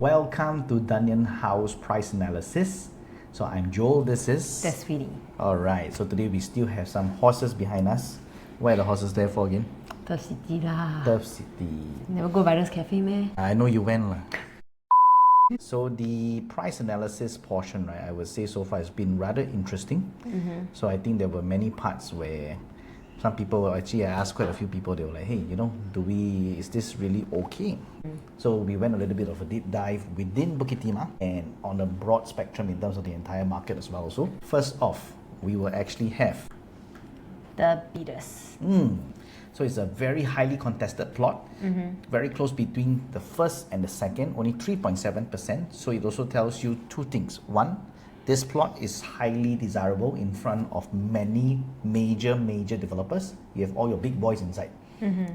Welcome to Dunearn House price analysis. So I'm Joel, this is... That's Sweetie. Alright, so today we still have some horses behind us. Where are the horses there for again? Turf City lah. Turf City. Never go Riders Cafe meh? I know you went lah. So the price analysis portion, right, I would say so far has been rather interesting. So I think there were many parts where some people, actually I asked quite a few people, they were like, hey, is this really okay? So we went a little bit of a deep dive within Bukit Timah and on a broad spectrum in terms of the entire market as well. So first off, we will actually have The bidders. So it's a very highly contested plot, very close between the first and the second, only 3.7%. So it also tells you two things. One, this plot is highly desirable in front of many major developers. You have all your big boys inside,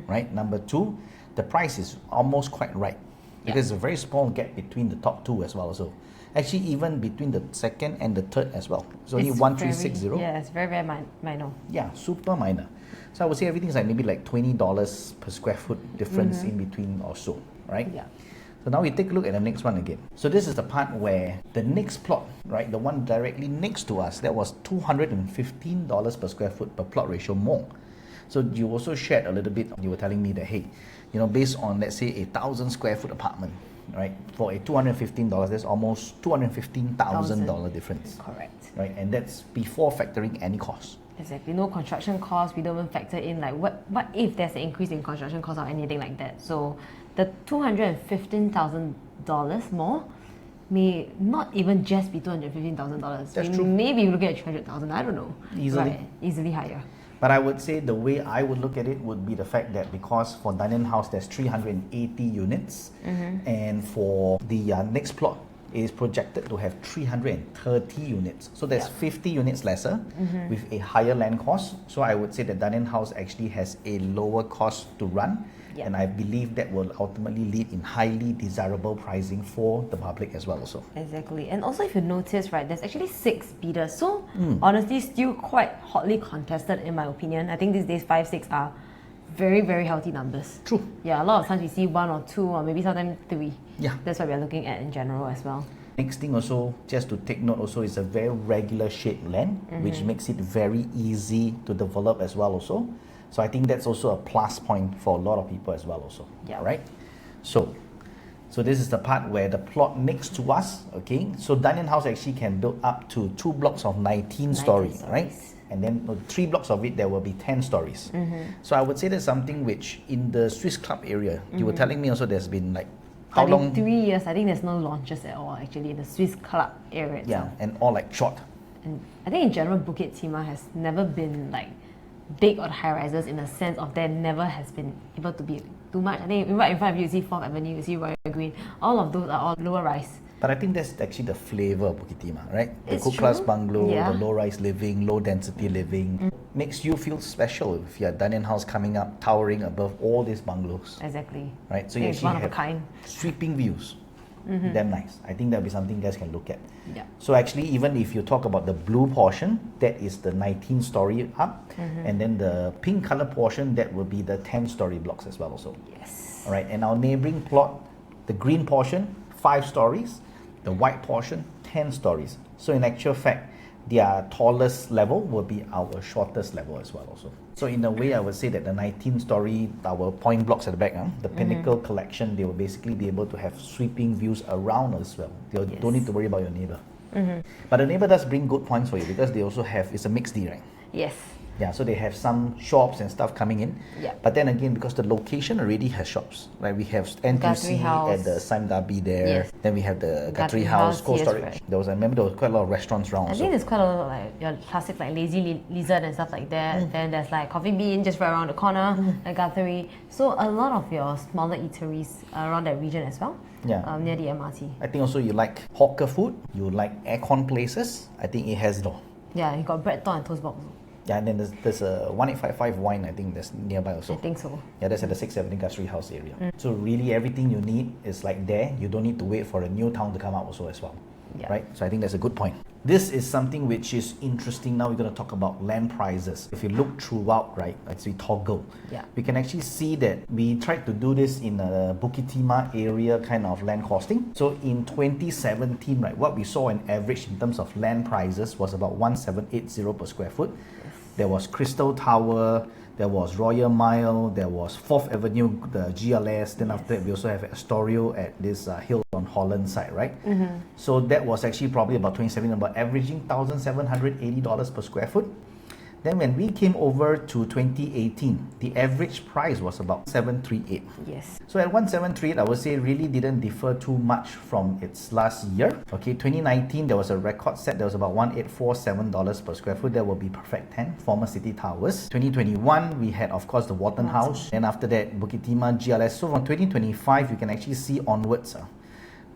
right? Number two, the price is almost quite right because there's a very small gap between the top two as well. So actually even between the second and the third as well. It's only 1360. Yeah, it's very minor. Yeah, super minor. So I would say everything is like maybe like $20 per square foot difference in between or so, right? Yeah. So now we take a look at the next one again. So this is the part where the next plot, right, the one directly next to us, that was $215 per square foot per plot ratio more. So you also shared a little bit, you were telling me that, hey, based on, let's say, 1,000 square foot apartment, right, for a $215, there's almost $215,000 difference. Correct. Right, and that's before factoring any cost. Exactly. No construction costs. We don't even factor in like what if there's an increase in construction costs or anything like that. So the $215,000 more may not even just be $215,000. That's true. Maybe looking at 300,000. I don't know. Easily. Right. Easily higher. But I would say the way I would look at it would be the fact that because for Dunearn House there's 380 units, and for the next plot it is projected to have 330 units. So there's 50 units lesser with a higher land cost. So I would say that Dunearn House actually has a lower cost to run. And I believe that will ultimately lead in highly desirable pricing for the public as well also. Exactly. And also if you notice, right, there's actually 6 bidders. So honestly, still quite hotly contested in my opinion. I think these days 5, 6 are very healthy numbers. True. Yeah, a lot of times we see 1 or 2 or maybe sometimes 3. Yeah. That's what we are looking at in general as well. Next thing also, just to take note also, is a very regular shaped land, which makes it very easy to develop as well also. So I think that's also a plus point for a lot of people as well also. Yeah. Right? So this is the part where the plot next to us, okay? So Dunearn House actually can build up to 2 blocks of 19 stories, right? And then 3 blocks of it, there will be 10 stories. So I would say that's something which in the Swiss Club area, you were telling me also there's been like, how long? 3 years, I think there's no launches at all actually in the Swiss Club area itself. Yeah, and all like short. And I think in general, Bukit Timah has never been like big on high rises in the sense of there never has been able to be too much. I think right in front of you, you see 4th Avenue, you see Royal Green. All of those are all lower rise. But I think that's actually the flavour of Bukit Timah, right? The It's cool class true. bungalow, Yeah. the low-rise living, low-density living. Makes you feel special if you're Dunearn House coming up, towering above all these bungalows. Exactly. Right? So you It's actually one of a have kind. sweeping views. Damn nice. I think that'll be something you guys can look at. Yeah. So actually, even if you talk about the blue portion, that is the 19-story up. And then the pink color portion, that will be the 10-story blocks as well also. Yes. All right, and our neighboring plot, the green portion, 5 stories, the white portion, 10 stories. So in actual fact, their tallest level will be our shortest level as well also. So in a way, I would say that the 19-story, our point blocks at the back, the Pinnacle collection, they will basically be able to have sweeping views around as well. You don't need to worry about your neighbor. But the neighbor does bring good points for you because they also have, it's a mixed D, right? Yes. Yeah, so they have some shops and stuff coming in. Yeah. But then again, because the location already has shops, right? We have NTUC at the Sime Darby there. Yes. Then we have the Guthrie Guthrie House, House, Cold yes, Storage. right. I remember there was quite a lot of restaurants around. I think there's quite a lot of like your classic like Lazy Lizard and stuff like that. Then there's like Coffee Bean just right around the corner, like Guthrie. So a lot of your smaller eateries around that region as well. Yeah. Near the MRT. I think also you like hawker food, you like aircon places. I think it has it all. Yeah, you got Bread Store and Toast Box. Yeah, and then there's a 1855 wine, I think that's nearby also. I think so. Yeah, that's at the 6th Avenue Guthrie House area. So really everything you need is like there. You don't need to wait for a new town to come up also as well. Yeah. right? So I think that's a good point. This is something which is interesting. Now we're going to talk about land prices. If you look throughout, right, as we toggle, we can actually see that we tried to do this in a Bukit Timah area kind of land costing. So in 2017, right, what we saw on average in terms of land prices was about 1780 per square foot. There was Crystal Tower, there was Royal Mile, there was 4th Avenue, the GLS, then after that we also have Astoria at this hill on Holland side, right? So that was actually probably about 27, about averaging $1,780 per square foot. Then when we came over to 2018, the average price was about 738. Yes. So at 1738, I would say really didn't differ too much from its last year. Okay, 2019, there was a record set. There was about $1847 per square foot. That will be Perfect 10, former City Towers. 2021, we had, of course, the Dunearn House. And after that, Bukit Timah, GLS. So from 2025, you can actually see onwards,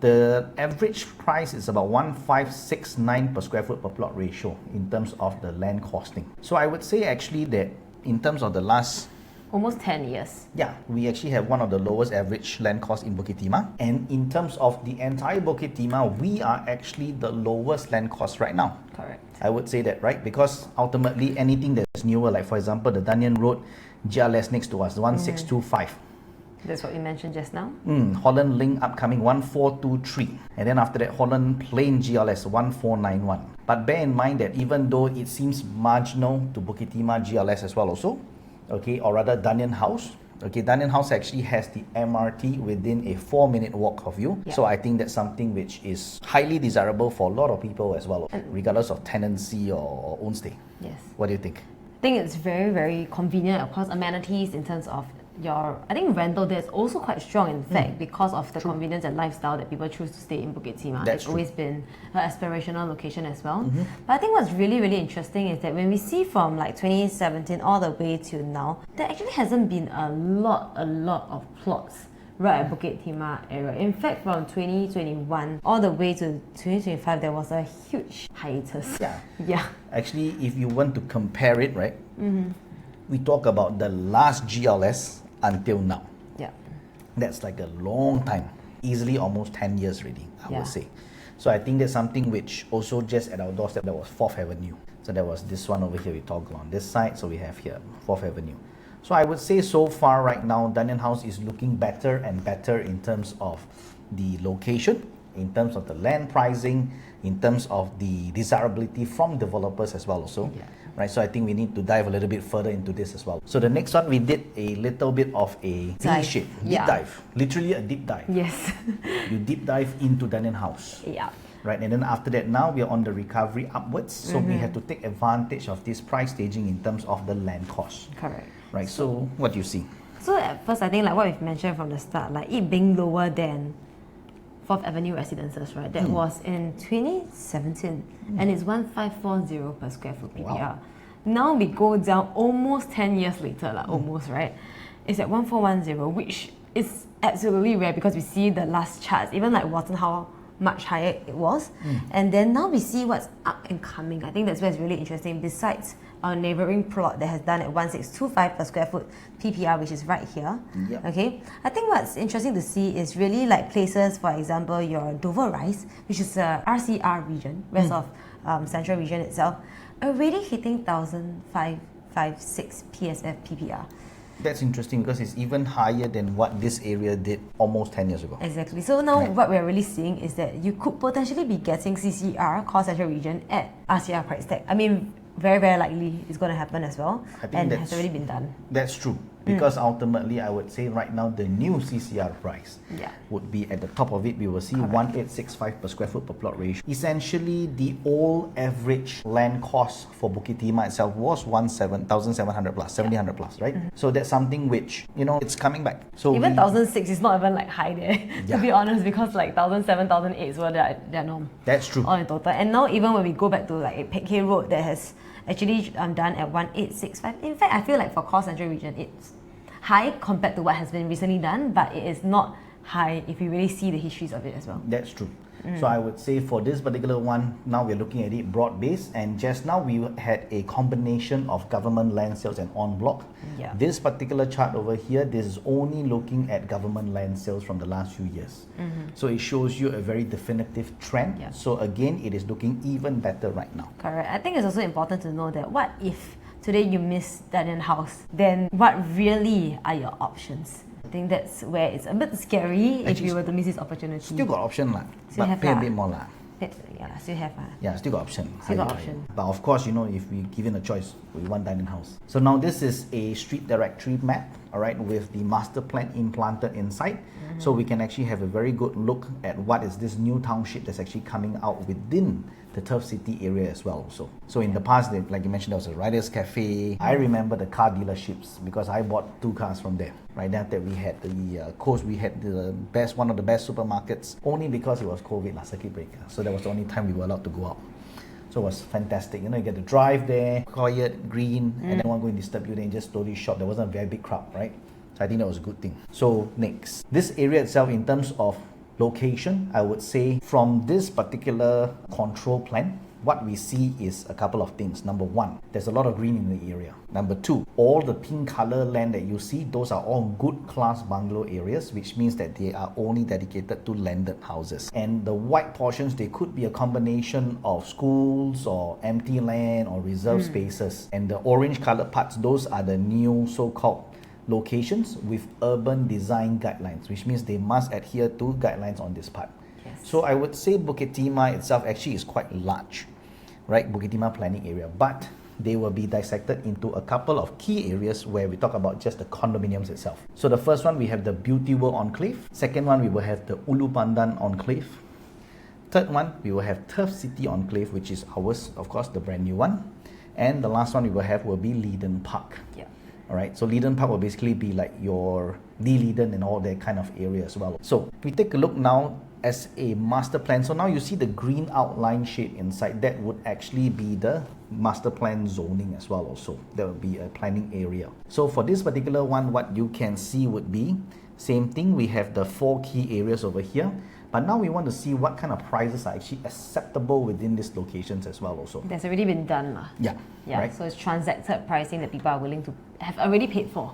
the average price is about 1569 per square foot per plot ratio in terms of the land costing. So I would say actually that in terms of the last almost 10 years. Yeah, we actually have one of the lowest average land cost in Bukit Timah. And in terms of the entire Bukit Timah, we are actually the lowest land cost right now. Correct. I would say that, right? Because ultimately anything that's newer, like for example, the Dunearn Road, GLS next to us, 1625. That's what you mentioned just now. Holland Link upcoming 1423. And then after that, Holland Plain GLS 1491. But bear in mind that even though it seems marginal to Bukit Timah GLS as well also, okay, or rather Dunearn House. Okay, Dunearn House actually has the MRT within a 4-minute walk of you. So I think that's something which is highly desirable for a lot of people as well, regardless of tenancy or own stay. Yes. What do you think? I think it's very, very convenient. Of course, amenities in terms of I think rental there is also quite strong in fact because of the convenience and lifestyle that people choose to stay in Bukit Timah. It's always been an aspirational location as well. But I think what's really, really interesting is that when we see from like 2017 all the way to now, there actually hasn't been a lot of plots right at Bukit Timah area. In fact, from 2021 all the way to 2025, there was a huge hiatus. Yeah. Actually, if you want to compare it, right, we talk about the last GLS until now. Yeah. That's like a long time, easily almost 10 years already, I would say. So I think that's something which also just at our doorstep, that was 4th Avenue. So there was this one over here, we toggle on this side, so we have here 4th Avenue. So I would say so far right now, Dunearn House is looking better and better in terms of the location, in terms of the land pricing, in terms of the desirability from developers as well also. Right, so I think we need to dive a little bit further into this as well. So the next one, we did a little bit of a V-shape, deep dive, literally a deep dive. Yes. You deep dive into Dunearn House. Yeah. Right, and then after that, now we are on the recovery upwards. So we have to take advantage of this price staging in terms of the land cost. Correct. Right, so what do you see? So at first, I think like what we've mentioned from the start, like it being lower than 4th Avenue residences, right? That was in 2017, and it's 1540 per square foot PPR. Wow. Now we go down almost 10 years later, like almost, right? It's at 1410, which is absolutely rare because we see the last charts, even like Watson, how much higher it was. And then now we see what's up and coming. I think that's where it's really interesting. Besides our neighboring plot that has done at 1625 per square foot PPR, which is right here. Okay, I think what's interesting to see is really like places, for example, your Dover Rise, which is a RCR region, rest of Central region itself, already hitting 1556 PSF PPR. That's interesting because it's even higher than what this area did almost 10 years ago. Exactly. So now what we're really seeing is that you could potentially be getting CCR, Core Central Region, at RCR price tag. I mean, very, very likely it's going to happen as well, and has already been done. That's true. Because ultimately, I would say right now, the new CCR price would be at the top of it. We will see 1865 per square foot per plot ratio. Essentially, the old average land cost for Bukit Timah itself was 1,700 plus, 1,700 plus, right? So that's something which, you know, it's coming back. So even 1,006 is not even like high there, to be honest, because like 1,007, 1,008 is what their norm. That's true. All in total. And now even when we go back to like Pek Kay Road, that has actually done at 1865. In fact, I feel like for Core Central Region, it's high compared to what has been recently done, but it is not high if you really see the histories of it as well. That's true. So I would say for this particular one, now we're looking at it broad-based, and just now we had a combination of government land sales and en bloc. Yeah. This particular chart over here, this is only looking at government land sales from the last few years. So it shows you a very definitive trend. Yeah. So again, it is looking even better right now. Correct. I think it's also important to know that what if today you miss Dunearn House, then what really are your options? I think that's where it's a bit scary if you were to miss this opportunity. Still got option lah, Still but have pay a lah. bit more lah. Yeah, still have. Yeah, still got option. Still got Higher, option. higher. But of course, you know, if we given a choice, we want Dunearn House. So now this is a street directory map, all right, with the master plan implanted inside. So we can actually have a very good look at what is this new township that's actually coming out within the Turf City area as well also. So in the past, like you mentioned, there was a Riders Cafe. I remember the car dealerships because I bought 2 cars from there. Right after we had the coast, we had the best, one of the best supermarkets, only because it was COVID, circuit breaker. So that was the only time we were allowed to go out. So it was fantastic. You know, you get to drive there, quiet, green, and then one going to disturb you, then you just slowly shop. There wasn't a very big crowd, right? So I think that was a good thing. So next, this area itself in terms of location, I would say from this particular control plan, what we see is a couple of things. Number one, there's a lot of green in the area. Number two, all the pink color land that you see, those are all good class bungalow areas, which means that they are only dedicated to landed houses. And the white portions, they could be a combination of schools or empty land or reserved spaces. And the orange colored parts, those are the new so-called locations with urban design guidelines, which means they must adhere to guidelines on this part. Yes. So I would say Bukit Timah itself actually is quite large, right? Bukit Timah planning area, but they will be dissected into a couple of key areas where we talk about just the condominiums itself. So the first one, we have the Beauty World Enclave. Second one, we will have the Ulu Pandan Enclave. Third one, we will have Turf City Enclave, which is ours, of course, the brand new one. And the last one we will have will be Leedon Park. Yeah. Alright, so Leedon Park will basically be like your Leedon and all that kind of area as well. So we take a look now as a master plan. So now you see the green outline shade inside, that would actually be the master plan zoning as well also. That would be a planning area. So for this particular one, what you can see would be, same thing, we have the 4 key areas over here. But now we want to see what kind of prices are actually acceptable within these locations as well also. That's already been done. Yeah. Yeah, Right? so it's transacted pricing that people are willing to have already paid for.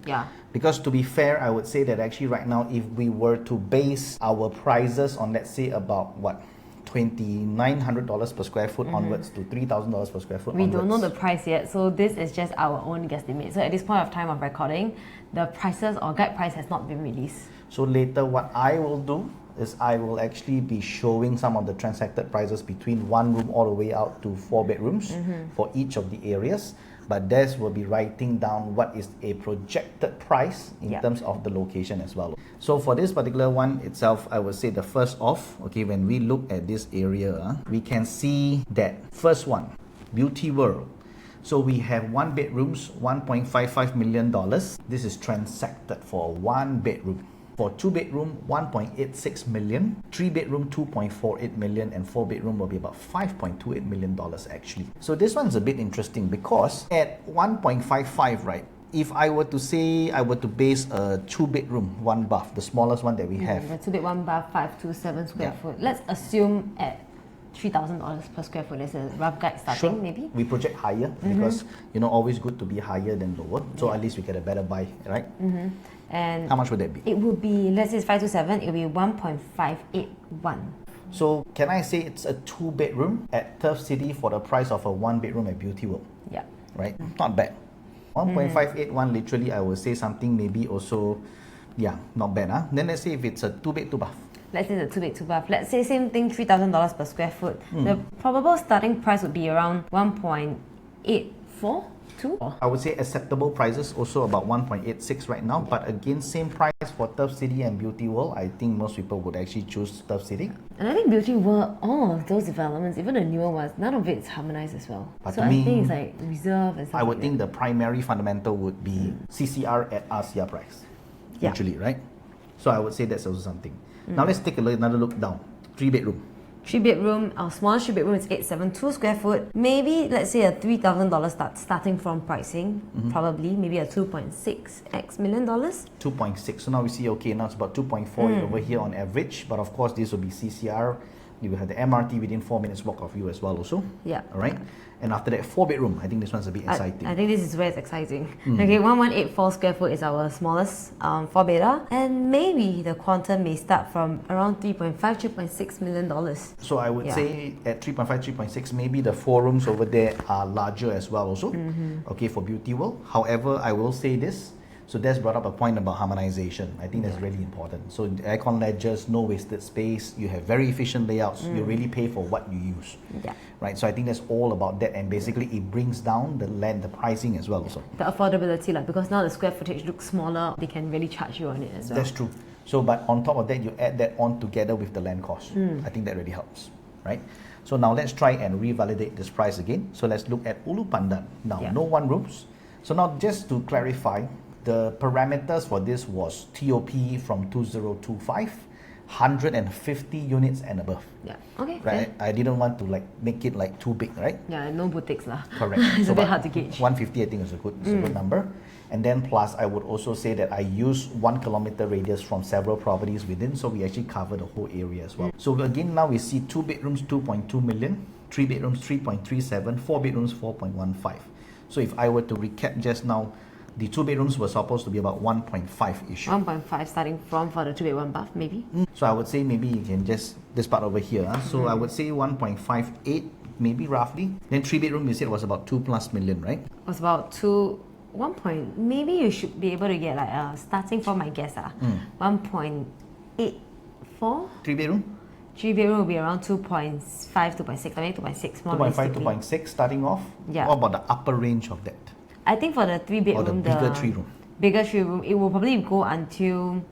Yeah. Because to be fair, I would say that actually right now, if we were to base our prices on, let's say, about what, $2,900 per square foot onwards to $3,000 per square foot We onwards. don't know the price yet, so this is just our own guesstimate. So at this point of time of recording, the prices or guide price has not been released. So later what I will do is I will actually be showing some of the transacted prices between 1 room all the way out to 4 bedrooms for each of the areas. But Des will be writing down what is a projected price in terms of the location as well. So for this particular one itself, I would say the first off, okay, when we look at this area, we can see that first one, Beauty World. So we have 1 bedrooms, $1.55 million. This is transacted for 1 bedroom. For 2 bedroom, 1.86 million, 3 bedroom, 2.48 million, and 4 bedroom will be about $5.28 million actually. So this one's a bit interesting because at 1.55, right, if I were to say, I were to base a 2 bedroom, 1 bath, the smallest one that we have. The 2 bed, 1 bath, 527 square foot. Let's assume at $3,000 per square foot. There's a rough guide starting, maybe. We project higher because, you know, always good to be higher than lower. So at least we get a better buy, right? And how much would that be? It would be, let's say it's 527, it would be 1.581. So can I say it's a 2 bedroom at Turf City for the price of a 1 bedroom at Beauty World? Yeah. Right? Not bad. 1.581 literally, I would say something maybe also, yeah, not bad. Huh? Then let's say if it's a 2 bed, 2 bath. Let's say it's a 2 bed, 2 bath. Let's say same thing, $3,000 per square foot. The probable starting price would be around 1.842. I would say acceptable prices also about 1.86 right now, but again same price for Turf City and Beauty World. I think most people would actually choose Turf City. And I think Beauty World, all of those developments, even the newer ones, none of it is harmonized as well. But so to I me, think it's like reserve and stuff. I would like think the primary fundamental would be CCR at RCR price. Yeah. Actually, right? So I would say that's also something. Now let's take another look down. 3 bedroom. 3-bedroom, our smallest 3-bedroom is 872 square foot. Maybe, let's say a $3,000 starting from pricing. Probably, maybe a $2.6 million. 2.6. So now we see, okay, now it's about 2.4 over here on average. But of course, this will be CCR. You will have the MRT within 4 minutes walk of you as well also. Yeah. All right. And after that, 4-bedroom. I think this one's a bit exciting. I think this is where it's exciting. Okay, 1184 square foot is our smallest 4-bedder. And maybe the quantum may start from around $3.5, $3.6 million. So I would say at 3.5, 3.6, maybe the 4 rooms over there are larger as well also. Okay, for Beauty World. However, I will say this. So that's brought up a point about harmonization. I think that's really important. So aircon ledgers, no wasted space. You have very efficient layouts. You really pay for what you use. Yeah. Right. So I think that's all about that, and basically it brings down the pricing as well. Also the affordability, like, because now the square footage looks smaller, they can really charge you on it as well. That's true. So, but on top of that, you add that on together with the land cost. I think that really helps, right? So now let's try and revalidate this price again. So let's look at Ulu Pandan. Now, no 1 rooms. So now just to clarify, the parameters for this was TOP from 2025, 150 units and above. Yeah. Okay. Right. Fair. I didn't want to like make it like too big, right? Yeah, no boutiques lah. Correct. It's So a bit hard to gauge. 150, I think, is a good number. And then plus, I would also say that I use 1 kilometer radius from several properties within, so we actually cover the whole area as well. So again, now we see 2 bedrooms, 2.2 million, 3 bedrooms, 3.37, 4 bedrooms, 4.15. So if I were to recap just now, the 2 bedrooms were supposed to be about 1.5-ish. 1.5 starting from for the 2-bed 1-bath, maybe. So I would say maybe you can just, this part over here. So I would say 1.58, maybe roughly. Then 3 bedroom, you said was about 2+ million, right? It was about 1 point. Maybe you should be able to get like starting from my guess 1.84. 3 bedroom? 3-bedroom will be around 2.5, 2.6, I mean 2.6 more. 2.5, 2.6 starting off? Yeah. What about the upper range of that? I think for the 3-bedroom, Or the bigger 3-room? Bigger 3-room, it will probably go until,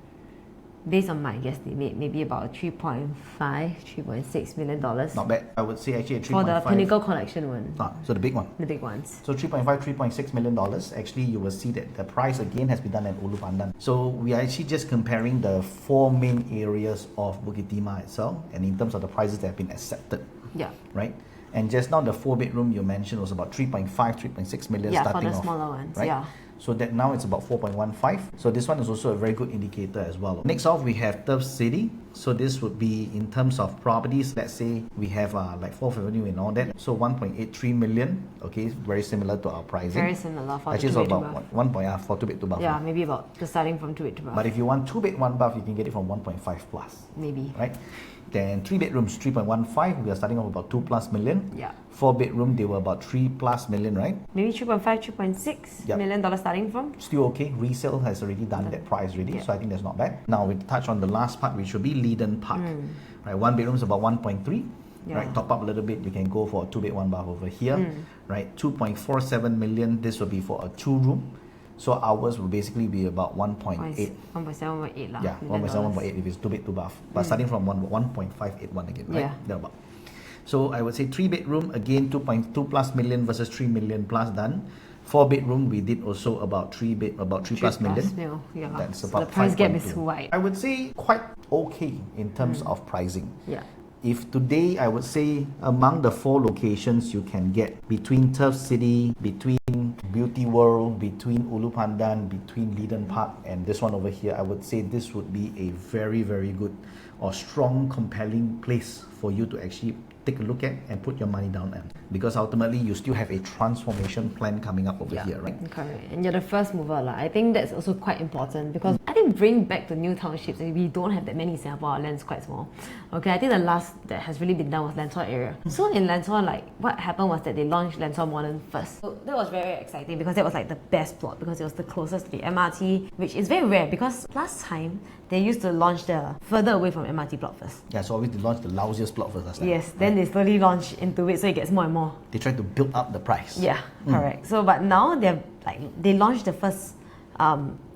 based on my guesstimate, maybe about $3.5, $3.6 million. Not bad. I would say actually a 3.5. For the Pinnacle Collection one. So the big one. The big ones. So 3.5, $3.6 million. Actually, you will see that the price again has been done at Ulu Pandan. So we are actually just comparing the 4 main areas of Bukit Timah itself, and in terms of the prices that have been accepted. Yeah. Right? And just now the 4-bedroom you mentioned was about 3.5, 3.6 million starting for the off. smaller ones. Right? Yeah. So that now it's about 4.15. So this one is also a very good indicator as well. Next off, we have Turf City. So this would be in terms of properties. Let's say we have like 4th Avenue and all that. So 1.83 million. Okay, very similar to our pricing. Very similar for actually, the 2-bed it's about 1.4 for 2-bed 2-bath. Yeah, maybe about the starting from 2-bed 2-bath. But if you want 2-bed 1-bath, you can get it from 1.5 plus. Maybe. Right? Then 3 bedrooms, 3.15. We are starting off about 2+ million. Yeah. 4-bedroom, they were about 3+ million, right? Maybe 3.5, 3.6 million dollars starting from. Still okay. Resale has already done that price already, so I think that's not bad. Now we touch on the last part, which will be Leedon Park. Right, 1 bedroom is about 1.3. Right, top up a little bit, you can go for a 2-bed 1-bath over here. Right, 2.47 million. This will be for a 2-room. So ours will basically be about 1.8. 1.7, 1.8 lah. Yeah, 1.7, 1.8 if it's 2-bed 2-bath. But starting from 1.581 again, right? Yeah. Thereabout. So I would say 3-bedroom again 2.2+ million versus 3 million plus done. 4-bedroom we did also about 3+ million. Yeah. That's So about the price gap 5.2. is wide. I would say quite okay in terms of pricing. Yeah. If today I would say among the 4 locations you can get between Turf City, between Beauty World, between Ulu Pandan, between Leedon Park and this one over here, I would say this would be a very, very good or strong, compelling place for you to actually take a look at and put your money down at, because ultimately you still have a transformation plan coming up over here, right? Correct. And you're the first mover lah. I think that's also quite important, because I think bring back to new townships, we don't have that many in Singapore. Our land's quite small. Okay, I think the last that has really been done was Lantor area. So in Lantor, like what happened was that they launched Lantor Modern first. So that was very exciting because that was like the best plot, because it was the closest to the MRT, which is very rare because last time they used to launch the further away from MRT plot first. Yeah, so always they launch the lousiest plot first last time. Yes, then they slowly launch into it, so it gets more and more. They try to build up the price. Yeah, correct. So but now they launched the first, I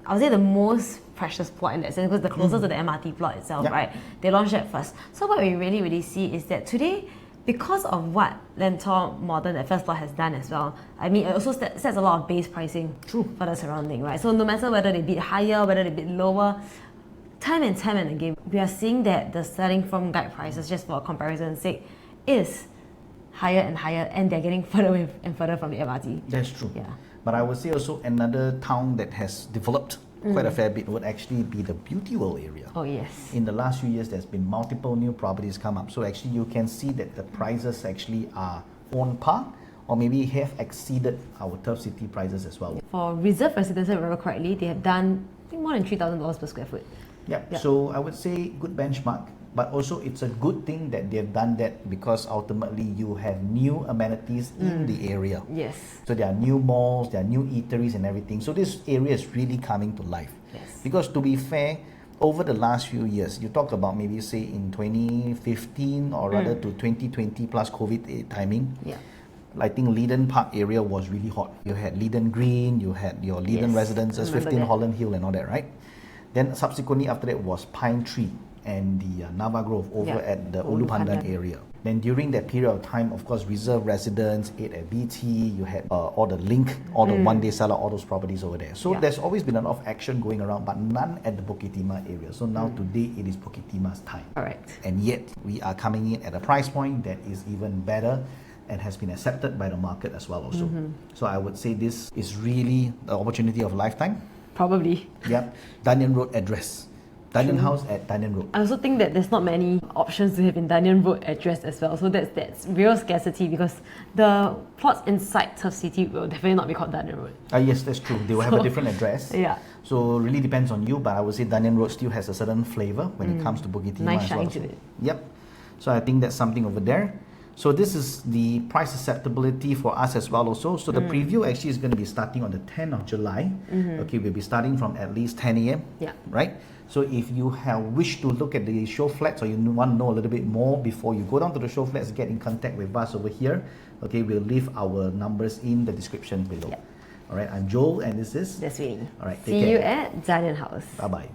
would say the most precious plot in that sense, because the closest to the MRT plot itself, right? They launched that first. So what we really see is that today, because of what Lantor Modern, that first plot, has done as well, I mean, it also sets a lot of base pricing for the surrounding, right? So no matter whether they bid higher, whether they bid lower, time and again, we are seeing that the selling firm guide prices, just for comparison's sake, is higher and higher, and they're getting further away and further from the MRT. That's true. Yeah. But I would say also another town that has developed quite a fair bit would actually be the Beauty World area. Oh yes. In the last few years, there's been multiple new properties come up. So actually, you can see that the prices actually are on par, or maybe have exceeded our Turf City prices as well. For reserve residential, if I remember correctly, they have done, I think, more than $3,000 per square foot. Yep. So I would say good benchmark, but also it's a good thing that they've done that, because ultimately you have new amenities in the area. Yes. So there are new malls, there are new eateries and everything. So this area is really coming to life. Yes. Because to be fair, over the last few years, you talk about maybe say in 2015 or rather to 2020 plus COVID timing. Yeah. I think Leedon Park area was really hot. You had Leedon Green, you had your Leedon Yes, Residences, remember 15 that. Holland Hill and all that, right? Then subsequently after that was Pine Tree and the Nava Grove over at the Ulu Pandan area. Then during that period of time, of course, Reserve Residence, 8 at BT, you had all the Link, all the one-day seller, all those properties over there. So there's always been a lot of action going around, but none at the Bukit Timah area. So now today it is Bukit Timah's time. Correct. And yet we are coming in at a price point that is even better and has been accepted by the market as well also. So I would say this is really the opportunity of a lifetime. Probably. Yep. Dunearn Road address. Dunearn House at Dunearn Road. I also think that there's not many options to have in Dunearn Road address as well. So that's real scarcity, because the plots inside Turf City will definitely not be called Dunearn Road. Yes, that's true. They will have a different address. Yeah. So really depends on you, but I would say Dunearn Road still has a certain flavour when it comes to Bukit Timah Nice as well. shine to it. Yep. So I think that's something over there. So this is the price acceptability for us as well also. So the preview actually is going to be starting on the 10th of July. Okay, we'll be starting from at least 10 a.m. Yeah. Right? So if you have wish to look at the show flats, or you want to know a little bit more before you go down to the show flats, get in contact with us over here. Okay, we'll leave our numbers in the description below. Yeah. All right, I'm Joel and this is... That's really. All right, take See care. you at Dunearn House. Bye-bye.